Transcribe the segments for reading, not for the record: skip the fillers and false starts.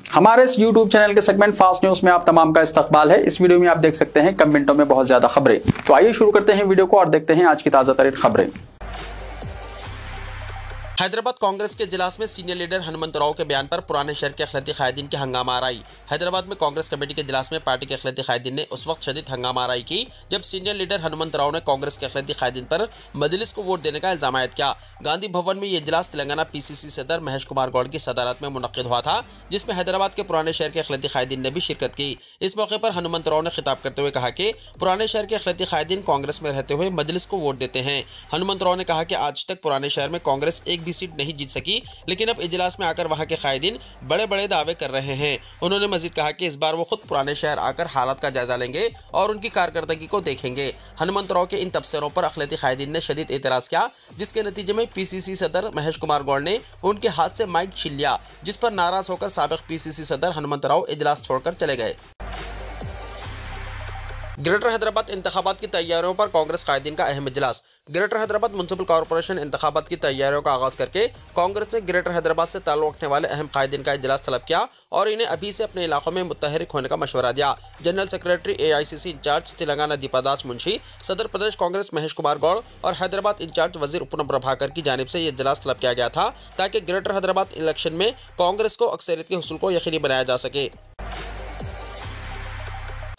हमारे इस YouTube channel के सेगमेंट फास्ट न्यूज में आप तमाम का इस्तकबाल है। इस वीडियो में आप देख सकते हैं कम मिनटों में बहुत ज्यादा खबरें। तो आइए शुरू करते हैं वीडियो को और देखते हैं आज की ताजा तरीन खबरें। हैदराबाद कांग्रेस के इजलास में सीनियर लीडर हनुमंतराव के बयान पर पुराने शहर के अखिलती कायदीन की हंगामा आराई। हैदराबाद में कांग्रेस कमेटी के इजलास में पार्टी के अखिलती कायदीन ने उस वक्त शदीद हंगामा आराई की जब सीनियर लीडर हनुमंतराव ने कांग्रेस के अखिलती कायदीन पर मजलिस को वोट देने का इल्जाम आयद किया। गांधी भवन में ये इजलास तेलंगाना PCC सदर महेश कुमार गौड़ की सदारत में मुनक्किद हुआ था, जिसमें हैदराबाद के पुराने शहर के अखिलती कायदीन ने भी शिरकत की। इस मौके पर हनुमंतराव ने खिताब करते हुए कहा कि पुराने शहर के अखिलती कायदीन कांग्रेस में रहते हुए मजलिस को वोट देते हैं। हनुमंतराव ने कहा कि आज तक पुराने शहर में कांग्रेस एक भी सीट नहीं जीत सकी, लेकिन अब इजलास में आकर वहां के कायदीन बड़े बड़े दावे कर रहे हैं। उन्होंने मजीद कहा कि इस बार वो खुद पुराने शहर आकर हालात का जायजा लेंगे और उनकी कारकर्दगी को देखेंगे। हनुमंतराव के इन तबसरों पर अखिलती कायदीन ने शदीद एतराज किया, जिसके नतीजे में PCC सदर महेश कुमार गौड़ ने उनके हाथ से माइक छीन लिया, जिस पर नाराज होकर साबिक PCC सदर हनुमंतराव इजलास छोड़कर चले गए। ग्रेटर हैदराबाद इंतखाबात की तैयारियों पर कांग्रेस कायदीन का अहम इजलास। ग्रेटर हैदराबाद म्युनिसिपल कॉर्पोरेशन इंतखाबात की तैयारियों का आगाज करके कांग्रेस ने ग्रेटर हैदराबाद से ताल्लुक रखने वाले अहम कायदीन का इजलास तलब किया और इन्हें अभी से अपने इलाकों में मुतहरिक होने का मशवरा दिया। General secretary AICC incharge Telangana Deepadas Munshi, सदर प्रदेश कांग्रेस महेश कुमार गौड़ और हैदराबाद इंचार्ज वजीर उपनम प्रभाकर की जानिब से यह इजलास तलब किया गया था ताकि ग्रेटर हैदराबाद इलेक्शन में कांग्रेस को अक्सरियत के हुसूल को यकीनी बनाया जा सके।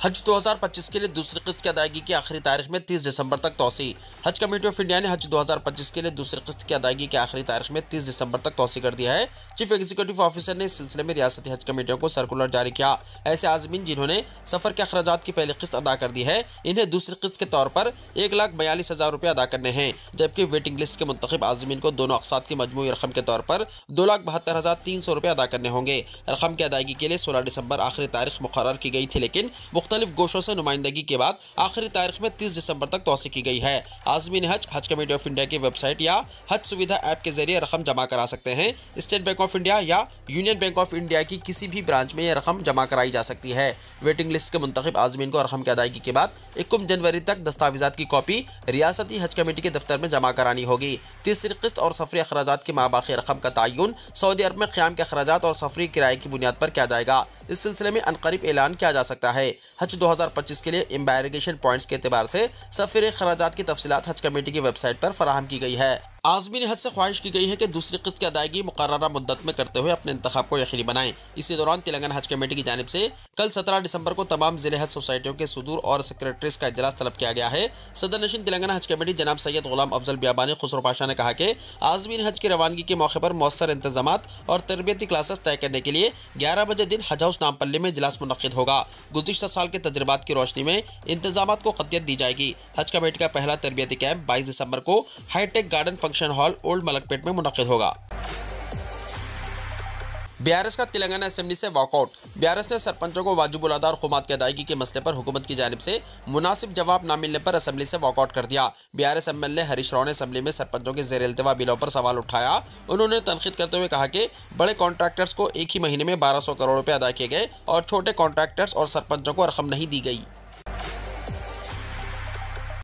हज 2025 के लिए दूसरी किस्त की अदायगी की आखिरी तारीख में 30 दिसंबर तक तोसी। हज कमेटी ऑफ इंडिया ने हज 2025 के लिए दूसरी किस्त की अदायगी की आखिरी तारीख में 30 दिसंबर तक तोसी कर दिया है। चीफ एग्जीक्यूटिव ऑफिसर ने इस सिलसिले में रियासती हज कमेटियों को सर्कुलर जारी किया। ऐसे आज़मीन जिन्होंने सफर के अखराजात की पहली किस्त अदा कर दी है, इन्हें दूसरी किस्त के तौर पर 1,42,000 रुपये अदा करने हैं, जबकि वेटिंग लिस्ट के मुंतखब आज़मीन को दोनों अक़सात की मजमूई रकम के तौर पर 2,72,300 रुपये अदा करने होंगे। रकम की अदायगी के लिए 16 दिसंबर आखिरी तारीख मुकर्रर की गई थी, लेकिन मुख्तलिफ गोशों से नुमाइंदगी के बाद आखिरी तारीख में 30 दिसंबर तक तौसी की गई है। आज़मीन हज कमेटी ऑफ इंडिया की वेबसाइट या हज सुविधा ऐप के जरिए रकम जमा करा सकते हैं। स्टेट बैंक ऑफ इंडिया या यूनियन बैंक ऑफ इंडिया की किसी भी ब्रांच में यह रकम जमा कराई जा सकती है। वेटिंग लिस्ट के मुंतखब आज़मीन को रकम की अदायगी के बाद 21 जनवरी तक दस्तावेजात की कॉपी रियासती हज कमेटी के दफ्तर में जमा करानी होगी। तीसरी किस्त और सफरी अखराजात की माबाकी रकम का तयन सऊदी अरब में क़याम के अखराजात और सफरी किराए की बुनियाद पर किया जाएगा। इस सिलसिले में अनकरीब ऐलान किया जा सकता है। हज 2025 के लिए एम्बारिगेशन पॉइंट्स के एतबार से सफरी खराजात की तफसीलात हज कमेटी की वेबसाइट पर फराहम की गई है। आज़मीन हज से ख्वाहिश की गई है कि दूसरी किस्त की अदायगी मुकर्ररा मुद्दत में करते हुए अपने इंतखाब को यकीनी बनाएं। इसी दौरान तेलंगाना हज कमेटी की जानिब से कल 17 दिसंबर को तमाम जिले हज सोसाइटियों के सुदूर और सेक्रेटरीज का इजलास तलब किया गया है। सदर नशीन तेलंगाना हज कमेटी जनाब सैयद गुलाम अफजल बियाबानी खुसरो पाशा ने कहा कि आज़मीन हज की रवानगी के मौके पर मौसर इंतजामात और तरबियती क्लासेस तय करने के लिए 11 बजे दिन हज हाउस नामपल्ली में इजलास मुनक्किद होगा। गुज़िश्ता साल के तजर्बात की रोशनी में इंतजामात को क़तियत दी जाएगी। हज कमेटी का पहला तरबियती कैंप 22 दिसंबर को hi-tech garden function hall old Malakpet में मुनक्किद होगा। BRS का तेलंगाना असेंबली से वॉकआउट। BRS ने सरपंचों को वाजिबुल अदा और खुमात की अदायगी के मसले पर हुकूमत की जानिब से मुनासिब जवाब न मिलने पर असेंबली से वॉकआउट कर दिया। BRS MLA हरीश राव ने असेंबली में सरपंचों के ज़ेर इल्तिवा बिलों पर सवाल उठाया। उन्होंने तनकीद करते हुए कहा कि बड़े कॉन्ट्रैक्टर्स को एक ही महीने में 1200 करोड़ रुपये अदा किए गए और छोटे कॉन्ट्रैक्टर्स और सरपंचों को रकम नहीं दी गई।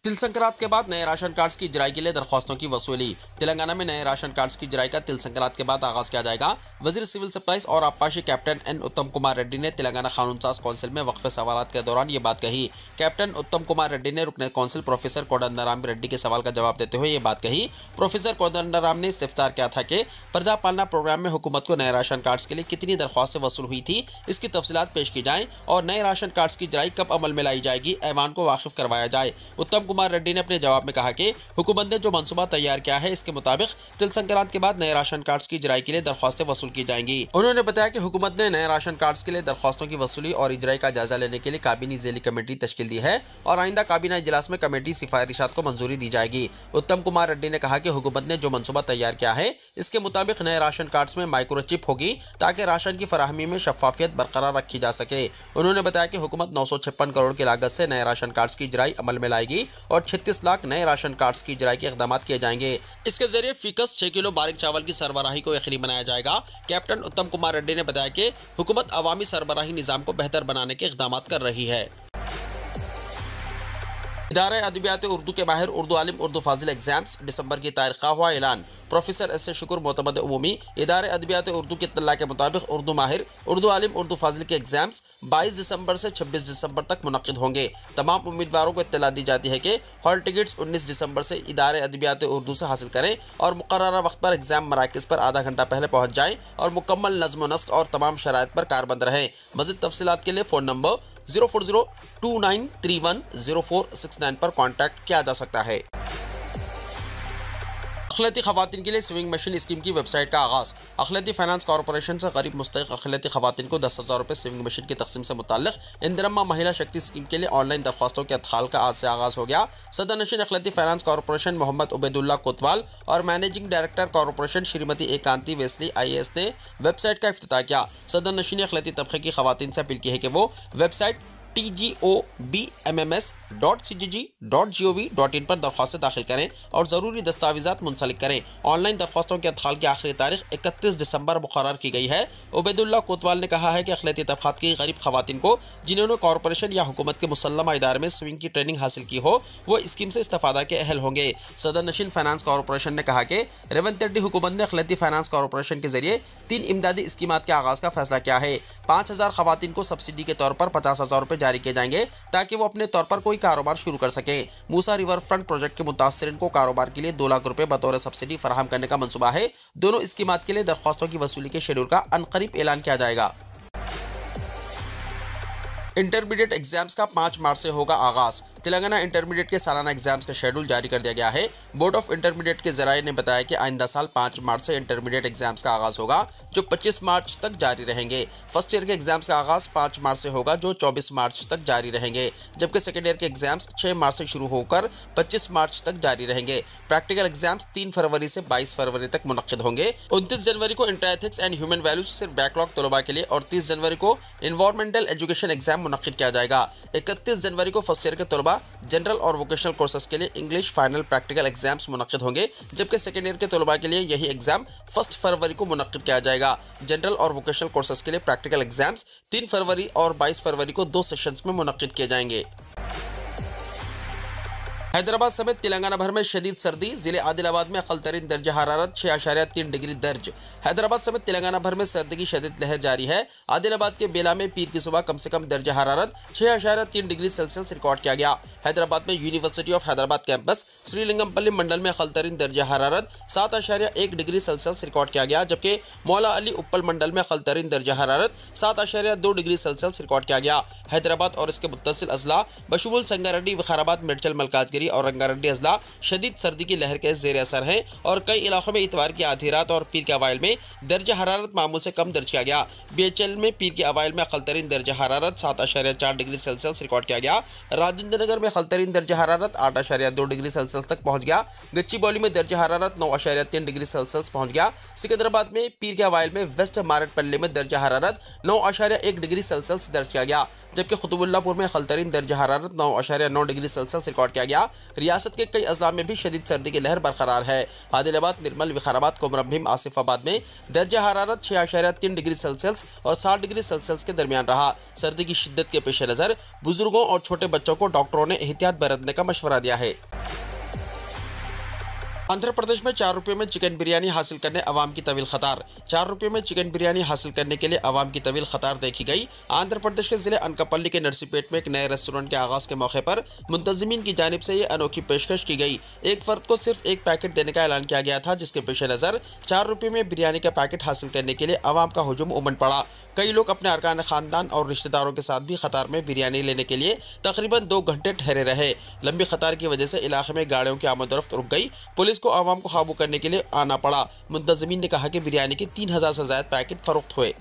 तिल संक्रांत के बाद नए राशन कार्ड्स की इजराई के लिए दरख्वास्तों की वसूली। तेलंगाना में नए राशन कार्ड्स की इजराई का तिल संक्रांत के बाद आगाज किया जाएगा। वजीर सिविल सप्लाईज और आबपाशी कैप्टन N उत्तम कुमार रेड्डी ने तेलंगाना कानून साज कौंसिल में वक्फे सवालात के दौरान ये बात कही। कैप्टन उत्तम कुमार रेड्डी ने रुकने कौंसिल प्रोफेसर कोदंडराम रेड्डी के सवाल का जवाब देते हुए ये बात कही। प्रोफेसर कोदंडराम ने इस्तिफसार किया था कि प्रजा पालना प्रोग्राम में हुकूमत को नए राशन कार्ड्स के लिए कितनी दरख्वास्तें वसूल हुई थी, इसकी तफसीलात पेश की जाएं और नए राशन कार्ड्स की इजराई कब अमल में लाई जाएगी, ऐवान को वाकिफ करवाया जाए। उत्तम कुमार रेड्डी ने अपने जवाब में कहा कि हुकूमत ने जो मंसूबा तैयार किया है, इसके मुताबिक तिल संक्रांत के बाद नए राशन कार्ड्स की इजराई के लिए दरख्वास्तें वसूल की जाएंगी। उन्होंने बताया कि हुकूमत ने नए राशन कार्ड्स के लिए दरख्वास्तों की वसूली और इजराई का जायजा लेने के लिए काबीनी ज़ेली कमेटी तश्कील दी है और आइंदा काबीना इजलास में कमेटी सिफारिशात को मंजूरी दी जाएगी। उत्तम कुमार रेड्डी ने कहा कि हुकूमत ने जो मंसूबा तैयार किया है, इसके मुताबिक नए राशन कार्ड्स में माइक्रोचिप होगी ताकि राशन की फराहमी में शफाफियत बरकरार रखी जा सके। उन्होंने बताया कि हुकूमत 956 करोड़ की लागत से नए राशन कार्ड्स की इजराई अमल में लाएगी और 36 लाख नए राशन कार्ड्स की इजराई के इक़दाम किए जाएंगे। इसके जरिए फीकस 6 किलो बारीक चावल की सरबराही को यकीनी बनाया जाएगा। कैप्टन उत्तम कुमार रेड्डी ने बताया कि हुकूमत अवामी सरबराही निज़ाम को बेहतर बनाने के इक़दाम कर रही है। इदारे अदबियात उर्दू के बाहर उर्दू आलिम उर्दू फाजिल एग्जाम्स दिसंबर की तारीख का हुआ ऐलान। प्रोफेसर एस ए शुक्र मोतमद उमूमी इदारे अदबियात उर्दू की इत्तला के मुताबिक उर्दू माहिर, उर्दू आलिम, उर्दू फाजिल के एग्जाम्स 22 दिसंबर से 26 दिसंबर तक मुनक्किद होंगे। तमाम उम्मीदवारों को इत्तला दी जाती है कि हॉल टिकट्स 19 दिसंबर से इदारे अदबियात उर्दू से हासिल करें और मुकर्ररा वक्त पर एग्जाम मराकज़ पर आधा घंटा पहले पहुँच जाएँ और मुकम्मल नज़्म नस्क और तमाम शराइत पर कारबंद रहें। मज़ीद तफसीलात के लिए फ़ोन नंबर 04029310469 पर कॉन्टैक्ट किया जा सकता है। अखिलती खवातीन के लिए स्विंग मशीन स्कीम की वेबसाइट का आगाज़। अखिलती फाइनेंस कॉर्पोरेशन से गरीब मुस्तहिक अखिलती खवातीन को 10,000 रुपये स्विंग मशीन की तकसीम से मुताल्लिक़ इंदिरम्मा महिला शक्ति स्कीम के लिए ऑनलाइन दरख्वास्तों के अदखाल का आज से आगाज़ हो गया। सदर नशीन अखिलती फाइनेंस कॉर्पोरेशन मोहम्मद उबैदुल्ला कोतवाल और managing director corporation Shrimati Ekanthi Wesley IAS ने वेबसाइट का इफ्तिताह किया। सदर नशीन अखिलती तबके की खवातीन से अपील की है कि वो वेबसाइट tgobmms.cgg.gov.in पर दरख्वास्तें दाखिल करें और ज़रूरी दस्तावेज़ात मुंसलिक करें। ऑनलाइन दरख्वास्तों के अदखाल की आखिरी तारीख 31 दिसंबर मुकर्रर की गई है। उबैदुल्ला कोतवाल ने कहा है कि अखिलती तबक़ात की गरीब खवातीन को जिन्होंने कॉर्पोरेशन या हुकूमत के मुसल्लमा इदारे में स्विंग की ट्रेनिंग हासिल की हो वो स्कीम से इस्तेफादा के अहल होंगे। सदर नशीन फाइनेंस कॉर्पोरेशन ने कहा कि रेवंत रेड्डी हुकूमत ने अखिलती फाइनेंस कॉर्पोरेशन के जरिए 3 इमदादी स्कीमात के आगाज़ का फैसला किया है। 5,000 खवातीन को सब्सिडी के तौर पर 50,000 रुपये जारी किए जाएंगे ताकि वो अपने तौर पर कोई कारोबार शुरू कर सकें। मूसा रिवर फ्रंट प्रोजेक्ट के मुतासरीन को कारोबार के लिए 2 लाख रुपए बतौर सब्सिडी फराहम करने का मंसूबा है। दोनों स्कीमात के लिए दरख्वास्तों की वसूली के शेड्यूल का अनकरीब ऐलान किया जाएगा। इंटरमीडिएट एग्जाम्स का 5 मार्च से होगा आगाज़। तेलंगाना इंटरमीडिएट के सालाना एग्जाम्स का शेड्यूल जारी कर दिया गया है। बोर्ड ऑफ इंटरमीडिएट के जराये ने बताया कि आइंदा साल 5 मार्च से इंटरमीडिएट एग्जाम्स का आगाज़ होगा जो 25 मार्च तक जारी रहेंगे। फर्स्ट ईयर के एग्जाम्स का आगाज़ 5 मार्च से होगा जो 24 मार्च तक जारी रहेंगे, जबकि सेकेंड ईयर के एग्जाम्स 6 मार्च से शुरू होकर 25 मार्च तक जारी रहेंगे। प्रैक्टिकल एग्जाम्स 3 फरवरी से 22 फरवरी तक मुनक्किद होंगे। 29 जनवरी को inter ethics and human values सिर्फ बैकलॉग तलबा के लिए और 30 जनवरी को इन्वायरमेंटल एजुकेशन एग्जाम मुनक्किद किया जाएगा। 31 जनवरी को फर्स्ट ईयर के तलबा जनरल और वोकेशनल कोर्सेज के लिए इंग्लिश फाइनल प्रैक्टिकल एग्जाम्स मुनक्किद होंगे, जबकि सेकेंड ईयर के तलबा के लिए यही एग्जाम 1 फरवरी को मुनक्किद किया जाएगा। जनरल और वोकेशनल कोर्सेज के लिए प्रैक्टिकल एग्जाम्स 3 फरवरी और 22 फरवरी को 2 सेशंस में मुनक्किद किए जाएंगे। हैदराबाद समेत तेलंगाना भर में शदीद सर्दी। जिले आदिलाबाद में अक़ल-तरीन दर्जा हरारत 6.3 डिग्री दर्ज। हैदराबाद समेत तेलंगाना भर में सर्दी की शदीद लहर जारी है। आदिलाबाद के बेला में पीर की सुबह कम से कम दर्जा हरारत 6.3 डिग्री सेल्सियस रिकॉर्ड किया गया। हैदराबाद में university of Hyderabad campus Srilingampally मंडल में अक़ल-तरीन दर्जा हरारत 7.1 डिग्री सेल्सियस रिकॉर्ड किया गया, जबकि मौला अली उप्पल मंडल में अक़ल-तरीन दर्जा हरारत 7.2 डिग्री सेल्सियस रिकॉर्ड किया गया। हैदराबाद और इसके मुत्तसिल अजला बशमूल संगारेड्डी, विकाराबाद, मेडचल, मलकाजगिरी और रंगारेड्डी अजला शदीद सर्दी की लहर के जेर असर हैं और कई इलाकों में इतवार की आधी रात और पीर के अवाइल में दर्जा हरारत मामूल से कम दर्ज किया गया। BHL में पीर के अवाइल में अक़ल-तरीन दर्जा हरारत 7.4 डिग्री सेल्सियस रिकॉर्ड किया गया। राजेंद्र नगर में अक़ल-तरीन दर्जा हरारत 8.2 डिग्री सेल्सियस तक पहुंच गया। गच्चीबौली में दर्जा हरारत 9.3 डिग्री सेल्सियस पहुंच गया। सिकंदराबाद में पीर के अवाइल में वेस्ट मारेटपल्ली में दर्जा हरारत 9.1 डिग्री सेल्सियस दर्ज किया गया, जबकि कुतुबुल्लापुर में अक़ल-तरीन दर्जा हरारत 9.9 डिग्री सेल्सियस रिकॉर्ड किया गया। रियासत के कई अजला में भी शदीद सर्दी की लहर बरकरार है। आदिलाबाद, निर्मल, विकाराबाद, कोमरभीम, आसिफाबाद में दर्जा हरारत 6.3 डिग्री सेल्सियस और 7 डिग्री सेल्सियस के दरमियान रहा। सर्दी की शिद्दत के पेश नज़र बुजुर्गों और छोटे बच्चों को डॉक्टरों ने एहतियात बरतने का मशवरा दिया है। आंध्र प्रदेश में 4 रुपये में चिकन बिरयानी हासिल करने अवाम की तवील ख़तार। 4 रुपये में चिकन बिरयानी हासिल करने के लिए अवाम की तवील ख़तार देखी गई। आंध्र प्रदेश के ज़िले अनकापल्ली के नरसीपेट में एक नए रेस्टोरेंट के आगाज़ के मौके पर मुंतज़िमीन की जानिब से ये अनोखी पेशकश की गई। एक फ़र्द को सिर्फ 1 पैकेट देने का ऐलान किया गया था, जिसके पेश नज़र 4 रुपये में बिरयानी का पैकेट हासिल करने के लिए अवाम का हुजूम उमड़ पड़ा। कई लोग अपने अरकान ख़ानदान और रिश्तेदारों के साथ भी क़तार में बिरयानी लेने के लिए तकरीबन 2 घंटे ठहरे रहे। लंबी क़तार की वजह से इलाके में गाड़ियों की आमद-ओ-रफ्त रुक गई। पुलिस को अवाम को काबू करने के लिए आना पड़ा। मुंतज़िमीन ने कहा कि बिरयानी के 3,000 से ज़्यादा पैकेट फरोख्त हुए।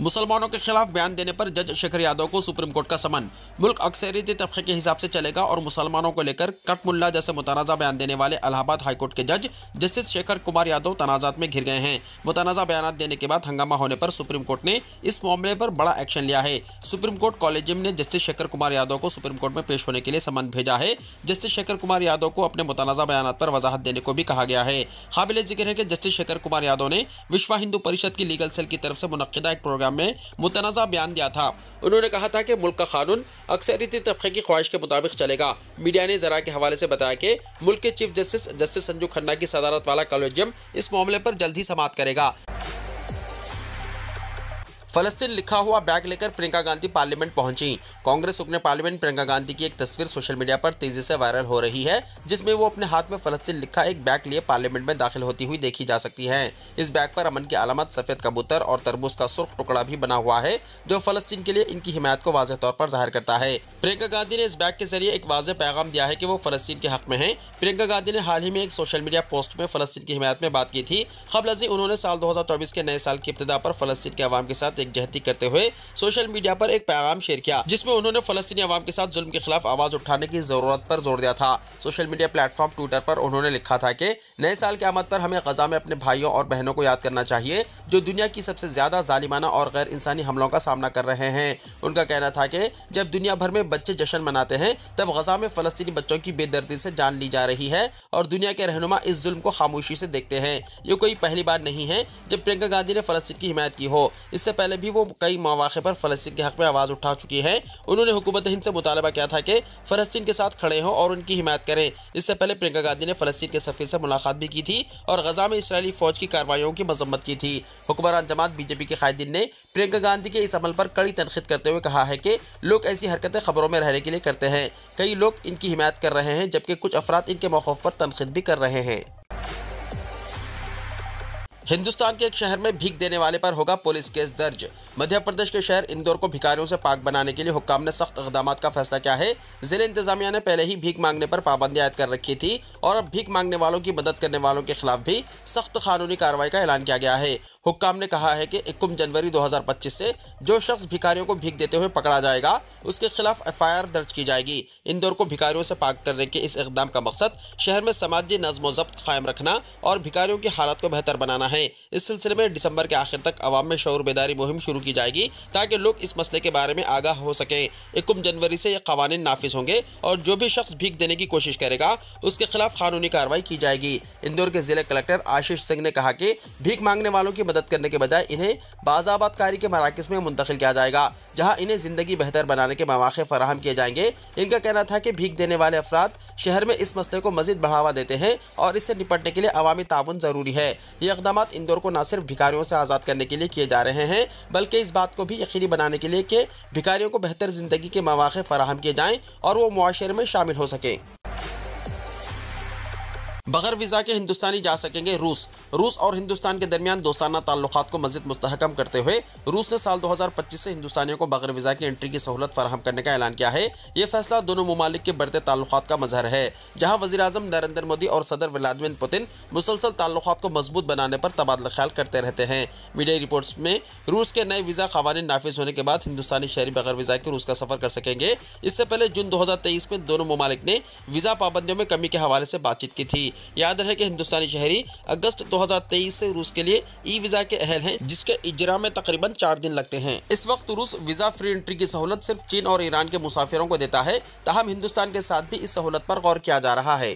मुसलमानों के खिलाफ बयान देने पर जज शेखर यादव को सुप्रीम कोर्ट का समन। मुल्क अक्सरियती तबके के हिसाब से चलेगा और मुसलमानों को लेकर कटमुल्ला जैसे मुतनाज़ा बयान देने वाले इलाहाबाद हाईकोर्ट के जज जस्टिस शेखर कुमार यादव तनाज़ात में घिर गए हैं। मुतनाज़ा बयान देने के बाद हंगामा होने पर सुप्रीम कोर्ट ने इस मामले पर बड़ा एक्शन लिया है। सुप्रीम कोर्ट कॉलेजियम ने जस्टिस शेखर कुमार यादव को सुप्रीम कोर्ट में पेश होने के लिए समन भेजा है। जस्टिस शेखर कुमार यादव को अपने मुतनाज़ा बयान पर वजाहत देने को भी कहा गया है। काबिल जिक्र है कि जस्टिस शेखर कुमार यादव ने विश्व हिंदू परिषद की लीगल सेल की तरफ से मुनक्किदा एक प्रोग्राम प्रोग्राम में मुतनाज़ा बयान दिया था। उन्होंने कहा था कि मुल्क का कानून अक्सरियती तबके की ख्वाहिश के मुताबिक चलेगा। मीडिया ने ज़रा के हवाले से बताया कि मुल्क के चीफ जस्टिस संजू खन्ना की सदारत वाला कॉलेजियम इस मामले पर जल्द ही समाअत करेगा। फलस्तीन लिखा हुआ बैग लेकर प्रियंका गांधी पार्लियामेंट पहुंची। कांग्रेस रुकने पार्लियामेंट प्रियंका गांधी की एक तस्वीर सोशल मीडिया पर तेजी से वायरल हो रही है, जिसमें वो अपने हाथ में फलस्तीन लिखा एक बैग लिए पार्लियामेंट में दाखिल होती हुई देखी जा सकती हैं। इस बैग पर अमन की अलामत सफेद कबूतर और तरबूज का सुर्ख टुकड़ा भी बना हुआ है, जो फलस्तीन के लिए इनकी हिमायत को वाज़ेह तौर पर जाहिर करता है। प्रियंका गांधी ने इस बैग के जरिए एक वाज़ेह पैगाम दिया है कि वो फलस्तीन के हक में हैं। प्रियंका गांधी ने हाल ही में एक सोशल मीडिया पोस्ट में फलस्तीन की हिमायत में बात की थी। क़ब्ल उन्होंने साल 2024 के नए साल की इब्तिदा पर फलस्तीन के अवाम के साथ एकजहती करते हुए सोशल मीडिया पर एक पैगाम शेयर किया, जिसमें उन्होंने फलस्तीनी अवाम के साथ जुल्म के खिलाफ आवाज उठाने की जरूरत पर जोर दिया था। सोशल मीडिया प्लेटफॉर्म ट्विटर पर उन्होंने लिखा था कि नए साल की आमद पर हमें गजा में अपने भाइयों और बहनों को याद करना चाहिए, जो दुनिया की सबसे ज्यादा जालिमाना और गैर इंसानी हमलों का सामना कर रहे हैं। उनका कहना था कि जब दुनिया भर में बच्चे जश्न मनाते हैं, तब गजा में फलस्तीनी बच्चों की बेदर्दी से जान ली जा रही है और दुनिया के रहनुमा इस जुल्म को खामोशी से देखते हैं। ये कोई पहली बार नहीं है जब प्रियंका गांधी ने फलस्तीन की हिमायत की हो। इससे पहले भी वो कई मौके पर फलस्तीन के हक में आवाज उठा चुकी है। उन्होंने हुकूमत हिंद से मुतालबा किया था कि फलस्तीन के साथ खड़े हों और उनकी हिमायत करें। इससे पहले प्रियंका गांधी ने फलस्तीन के सफीर से मुलाकात भी की थी और गजा में इस्राएली फौज की कार्रवाइयों की मजम्मत की थी। हुक्मरान जमात बीजेपी के कायदीन ने प्रियंका गांधी के इस अमल पर कड़ी तनकीद करते हुए कहा है कि लोग ऐसी हरकतें खबरों में रहने के लिए करते हैं। कई लोग इनकी हिमायत कर रहे हैं, जबकि कुछ अफराद इनके मौक़िफ़ पर तनकीद भी कर रहे हैं। हिंदुस्तान के एक शहर में भीख देने वाले पर होगा पुलिस केस दर्ज। मध्य प्रदेश के शहर इंदौर को भिखारियों से पाक बनाने के लिए हुक्काम ने सख्त इक़दामात का फैसला किया है। जिला इंतजामिया ने पहले ही भीख मांगने पर पाबंदी आयद कर रखी थी और अब भीख मांगने वालों की मदद करने वालों के खिलाफ भी सख्त कानूनी कार्रवाई का ऐलान किया गया है। हुक्काम ने कहा है कि 21 जनवरी 2025 से जो शख्स भिखारियों को भीख देते हुए पकड़ा जाएगा, उसके खिलाफ FIR दर्ज की जाएगी। इंदौर को भिखारियों से पाक करने के इस इक़दाम का मकसद शहर में समाजी नज़्म व ज़ब्त कायम रखना और भिखारियों की हालत को बेहतर बनाना है। इस सिलसिले में दिसंबर के आखिर तक अवाम में शऊर बेदारी मुहिम शुरू की जाएगी, ताकि लोग इस मसले के बारे में आगाह हो सकें। 21 जनवरी से ये कवानीन नाफिज होंगे और जो भी शख्स भीख देने की कोशिश करेगा, उसके खिलाफ कानूनी कार्रवाई की जाएगी। इंदौर के जिला कलेक्टर आशीष सिंह ने कहा कि भीख मांगने वालों की मदद करने के बजाय इन्हें बाज़ाबातकारी के मराकज़ में मुंतकिल किया जाएगा, जहाँ इन्हें ज़िंदगी बेहतर बनाने के मौक़े फराहम किए जाएंगे। इनका कहना था कि भीख देने वाले अफराद शहर में इस मसले को मज़ीद बढ़ावा देते हैं और इससे निपटने के लिए अवामी ताउन ज़रूरी है। ये इक़दाम इंदौर को न सिर्फ भिखारियों से आज़ाद करने के लिए किए जा रहे हैं, बल्कि इस बात को भी यकीनी बनाने के लिए कि भिखारियों को बेहतर ज़िंदगी के मौक़े फराहम किए जाएँ और वो मुआशरे में शामिल हो सकें। बगैर वीज़ा के हिंदुस्तानी जा सकेंगे रूस और हिंदुस्तान के दरमियान दोस्ताना ताल्लुकात को मज़ीद मुस्तहकम करते हुए रूस ने साल 2025 से हिंदुस्तानियों को बगैर वीज़ा की एंट्री की सहूलत फराहम करने का ऐलान किया है। ये फैसला दोनों ममालिक के बढ़ते ताल्लुकात का मजहर है, जहाँ वज़ीर-ए-आज़म नरेंद्र मोदी और सदर व्लादिमीर पुतिन मुसलसल ताल्लुकात को मजबूत बनाने पर तबादला ख्याल करते रहते हैं। मीडिया रिपोर्ट्स में रूस के नए वीज़ा क़वानीन नाफिज होने के बाद हिंदुस्तानी शहरी बगैर वीज़ा के रूस का सफ़र कर सकेंगे। इससे पहले जून 2023 में दोनों ममालिक ने वीज़ा पाबंदियों में कमी के हवाले से बातचीत की थी। याद रहे कि हिंदुस्तानी शहरी अगस्त 2023 से रूस के लिए ई वीज़ा के अहल हैं, जिसके इजरा में तकरीबन 4 दिन लगते हैं। इस वक्त रूस वीज़ा फ्री एंट्री की सहूलत सिर्फ चीन और ईरान के मुसाफिरों को देता है, ताहम हिंदुस्तान के साथ भी इस सहूलत पर गौर किया जा रहा है।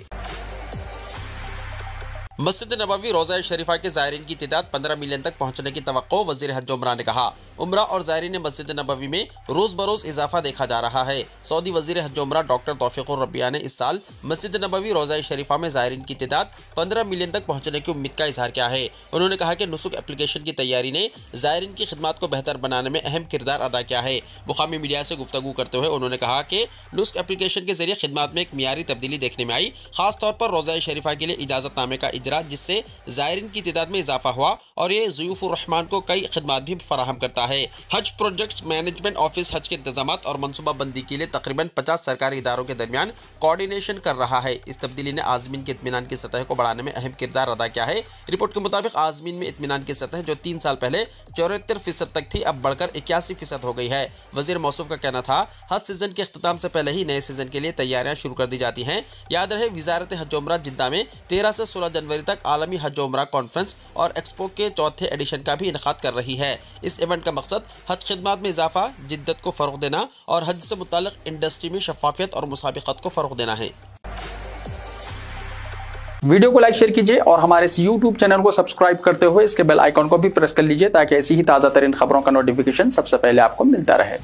मस्जिद नबवी रोज़ा शरीफा के ज़ायरीन की तादाद 15 मिलियन तक पहुँचने की तवक्को वज़ीर हज उमरा ने कहा। उमरा और ज़ायरीन मस्जिद नबवी में रोज़ बरोज़ इजाफा देखा जा रहा है। सऊदी वज़ीर हज उमरा डॉक्टर तौफ़ीक़ुर रबिया ने इस साल मस्जिद नबवी रोज़ा शरीफा में ज़ायरीन की तादाद 15 मिलियन तक पहुँचने की उम्मीद का इजहार किया है। उन्होंने कहा कि नुसुक एप्लीकेशन की तैयारी ने ज़ायरीन की खिदमत को बेहतर बनाने में अहम किरदार अदा किया है। मुकामी मीडिया से गुफ्तगू करते हुए उन्होंने कहा कि नुस्क एप्लीकेशन के जरिए खिदमत में एक मियारी तब्दीली देखने में आई, खासतौर पर रोज़ा शरीफा के लिए इजाज़तनामे का इजरा, जिससे ज़ायरीन की तादाद में इजाफा हुआ और ये ज़ुयूफ़ुर रहमान को कई खिदमत भी फराहम करता है। हज प्रोजेक्ट्स मैनेजमेंट ऑफिस हज के इंतजामात और मनसूबाबंदी के लिए तकरीबन 50 सरकारी इदारों के दरमियान कोऑर्डिनेशन कर रहा है। इस तब्दीली ने आज़मीन के इत्मीनान की सतह को बढ़ाने में अहम किरदार अदा किया है। रिपोर्ट के मुताबिक आज़मीन में इत्मीनान की सतह जो 3 साल पहले 74% तक थी, अब बढ़कर 81% हो गई है। वज़ीर मौसूफ का कहना था, हज सीज़न के अख्ताम से पहले ही नए सीज़न के लिए तैयारियां शुरू कर दी जाती हैं। याद रहे, वज़ारत हज उमरा जिद्दा में 13 से 16 जनवरी तक आलमी हज उमरा कॉन्फ्रेंस और एक्सपो के चौथे एडिशन का भी इनेकाद कर रही है। इस इवेंट का मकसद हज खिदमत में इजाफा, जिद्दत को फ़रोग़ देना और हज से मुताल्लिक़ इंडस्ट्री में शफ़ाफ़ियत और मुसाबिक़त को फ़रोग़ देना है। वीडियो को लाइक शेयर कीजिए और हमारे इस YouTube चैनल को सब्सक्राइब करते हुए इसके बेल आइकॉन को भी प्रेस कर लीजिए ताकि ऐसी ही ताजा तरीन खबरों का नोटिफिकेशन सबसे पहले आपको मिलता रहे।